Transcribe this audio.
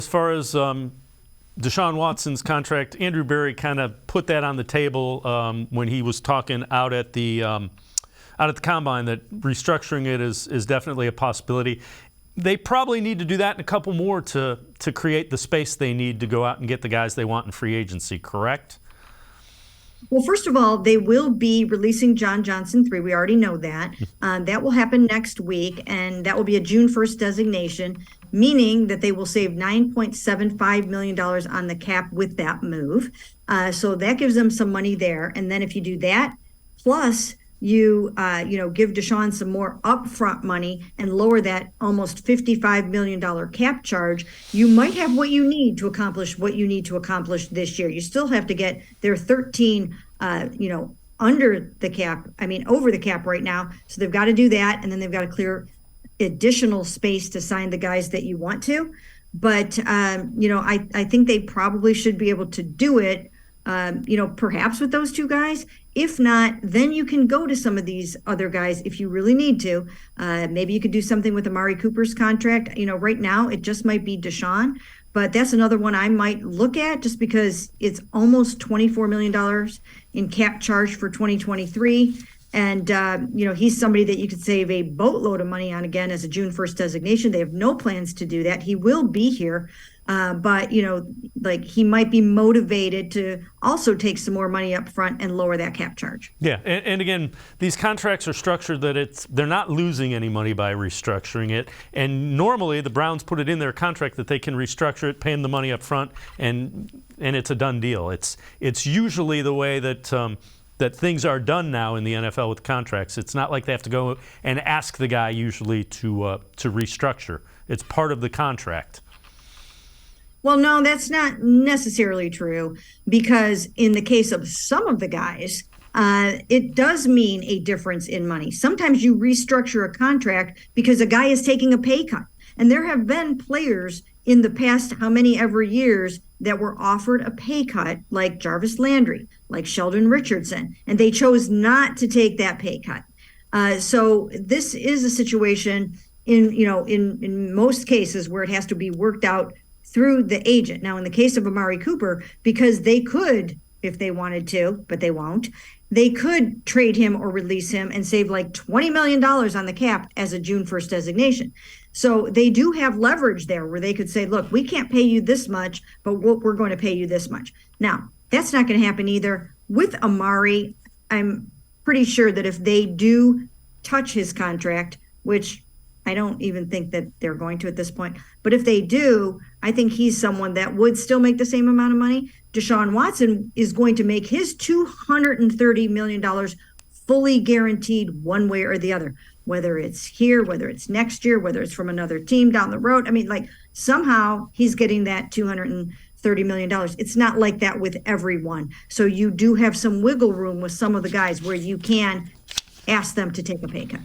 As far as Deshaun Watson's contract, Andrew Berry kind of put that on the table when he was talking out at the combine, that restructuring it is definitely a possibility. They probably need to do that and a couple more to create the space they need to go out and get the guys they want in free agency, correct? Well, first of all, they will be releasing John Johnson 3. We already know that. That will happen next week, and that will be a June 1st designation, meaning that they will save $9.75 million on the cap with that move. So that gives them some money there. And then if you do that, plus you give Deshaun some more upfront money and lower that almost $55 million cap charge, you might have what you need to accomplish what you need to accomplish this year. You still have to get their 13, under the cap, over the cap right now. So they've got to do that. And then they've got to clear additional space to sign the guys that you want to. But, I think they probably should be able to do it, perhaps with those two guys. If not, then you can go to some of these other guys if you really need to. Maybe you could do something with Amari Cooper's contract. Right now it just might be Deshaun, but that's another one I might look at just because it's almost $24 million in cap charge for 2023. And, he's somebody that you could save a boatload of money on again as a June 1st designation. They have no plans to do that. He will be here. But he might be motivated to also take some more money up front and lower that cap charge. Yeah, and again, these contracts are structured that they're not losing any money by restructuring it. And normally the Browns put it in their contract that they can restructure it, paying the money up front, and it's a done deal. It's usually the way that things are done now in the NFL with contracts. It's not like they have to go and ask the guy usually to restructure. It's part of the contract. Well, no, that's not necessarily true, because in the case of some of the guys, it does mean a difference in money. Sometimes you restructure a contract because a guy is taking a pay cut. And there have been players in the past, how many ever years, that were offered a pay cut, like Jarvis Landry, like Sheldon Richardson, and they chose not to take that pay cut. So this is a situation in most cases where it has to be worked out through the agent. Now, in the case of Amari Cooper, because they could, if they wanted to, but they won't, they could trade him or release him and save like $20 million on the cap as a June 1st designation. So they do have leverage there where they could say, look, we can't pay you this much, but we're going to pay you this much. Now, that's not going to happen either. With Amari, I'm pretty sure that if they do touch his contract, which I don't even think that they're going to at this point, but if they do, I think he's someone that would still make the same amount of money. Deshaun Watson is going to make his $230 million fully guaranteed one way or the other, whether it's here, whether it's next year, whether it's from another team down the road. Somehow he's getting that $230 million. It's not like that with everyone. So you do have some wiggle room with some of the guys where you can ask them to take a pay cut.